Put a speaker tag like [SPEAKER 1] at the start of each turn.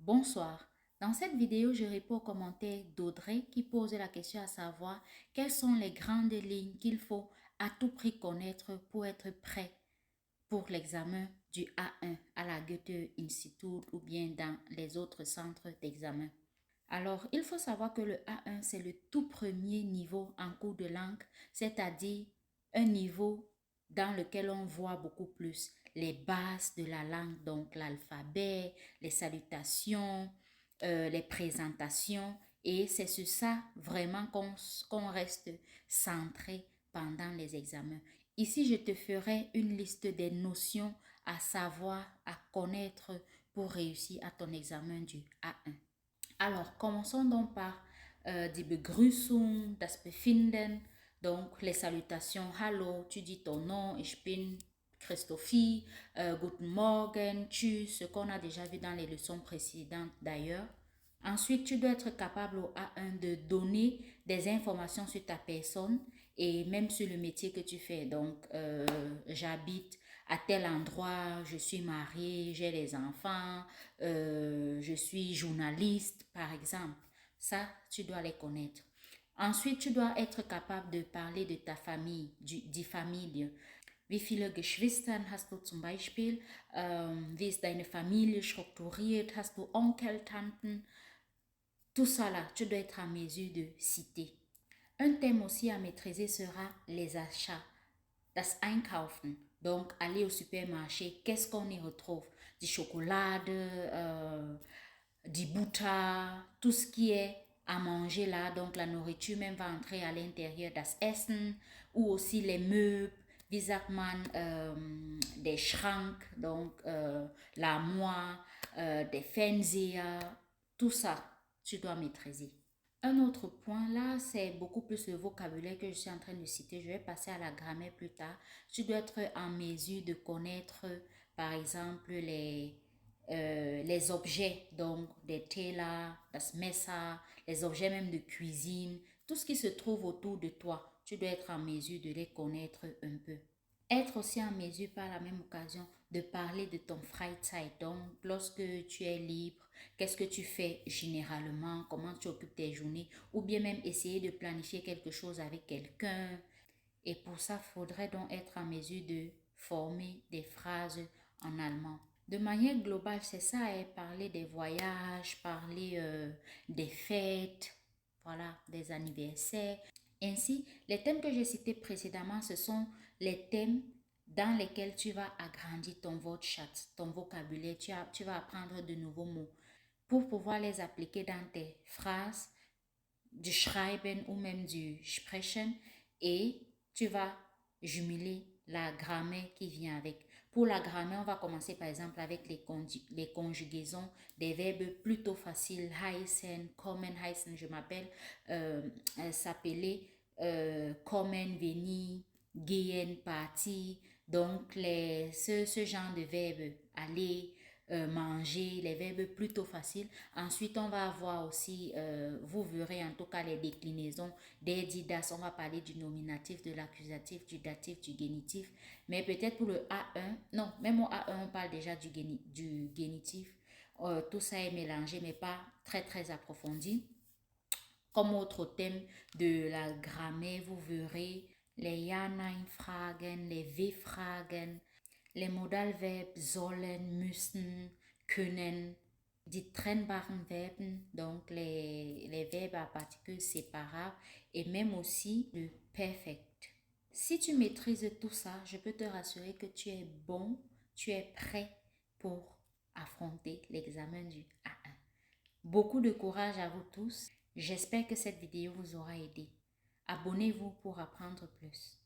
[SPEAKER 1] Bonsoir. Dans cette vidéo, je réponds aux commentaires d'Audrey qui pose la question à savoir quelles sont les grandes lignes qu'il faut à tout prix connaître pour être prêt pour l'examen du A1 à la Goethe-Institut ou bien dans les autres centres d'examen. Alors, il faut savoir que le A1, c'est le tout premier niveau en cours de langue, c'est-à-dire un niveau dans lequel on voit beaucoup plus les bases de la langue, donc l'alphabet, les salutations, les présentations. Et c'est sur ça vraiment qu'on reste centré pendant les examens. Ici, je te ferai une liste des notions à savoir, à connaître pour réussir à ton examen du A1. Alors, commençons donc par die Begrüßung, das Befinden, donc les salutations. Hallo, tu dis ton nom, ich bin Christophie, guten Morgen, tschüss, ce qu'on a déjà vu dans les leçons précédentes d'ailleurs. Ensuite, tu dois être capable au A1 de donner des informations sur ta personne et même sur le métier que tu fais. Donc, j'habite à tel endroit, je suis mariée, j'ai des enfants, je suis journaliste, par exemple. Ça, tu dois les connaître. Ensuite, tu dois être capable de parler de ta famille, die Familie. Wie viele Geschwister hast du zum Beispiel? Wie ist deine Familie strukturiert? Hast du Onkel, Tanten? Tout ça là, tu dois être en mesure de citer. Un thème aussi à maîtriser sera les achats, das Einkaufen. Donc, aller au supermarché, qu'est-ce qu'on y retrouve? Du chocolat, du Butter, tout ce qui est à manger là. Donc, la nourriture même va entrer à l'intérieur, das Essen, ou aussi les meubles, wie sagt man, des Schrank, donc l'armoire, des Fernseher, tout ça, tu dois maîtriser. Un autre point là, c'est beaucoup plus le vocabulaire que je suis en train de citer. Je vais passer à la grammaire plus tard. Tu dois être en mesure de connaître, par exemple, les objets, donc des Teller, das Messer, les objets même de cuisine, tout ce qui se trouve autour de toi. Tu dois être en mesure de les connaître un peu. Être aussi en mesure par la même occasion de parler de ton Freizeit. Donc, lorsque tu es libre, qu'est-ce que tu fais généralement, comment tu occupes tes journées, ou bien même essayer de planifier quelque chose avec quelqu'un. Et pour ça, il faudrait donc être en mesure de former des phrases en allemand. De manière globale, c'est ça, hein, parler des voyages, parler des fêtes, voilà, des anniversaires. Ainsi, les thèmes que j'ai cités précédemment, ce sont les thèmes dans lesquels tu vas agrandir ton Wortschatz, ton vocabulaire. Tu vas apprendre de nouveaux mots pour pouvoir les appliquer dans tes phrases, du Schreiben ou même du Sprechen, et tu vas jumeler la grammaire qui vient avec. Pour la grammaire, on va commencer par exemple avec les conjugaisons des verbes plutôt faciles. Heißen, kommen, heißen, je m'appelle, s'appeler, kommen, venir, gehen, partir. Donc, ce genre de verbes, aller, manger, les verbes plutôt faciles. Ensuite, on va avoir aussi, vous verrez en tout cas les déclinaisons des dits das. On va parler du nominatif, de l'accusatif, du datif, du génitif. Mais peut-être pour le A1, non, même au A1, on parle déjà du génitif. Tout ça est mélangé, mais pas très, très approfondi. Comme autre thème de la grammaire, vous verrez les Ja-Nein-Fragen, les W-Fragen, les Modalverbes sollen, müssen, können, die trennbaren Verben, donc les verbes à particules séparables et même aussi le perfect. Si tu maîtrises tout ça, je peux te rassurer que tu es bon, tu es prêt pour affronter l'examen du A1. Beaucoup de courage à vous tous. J'espère que cette vidéo vous aura aidé. Abonnez-vous pour apprendre plus.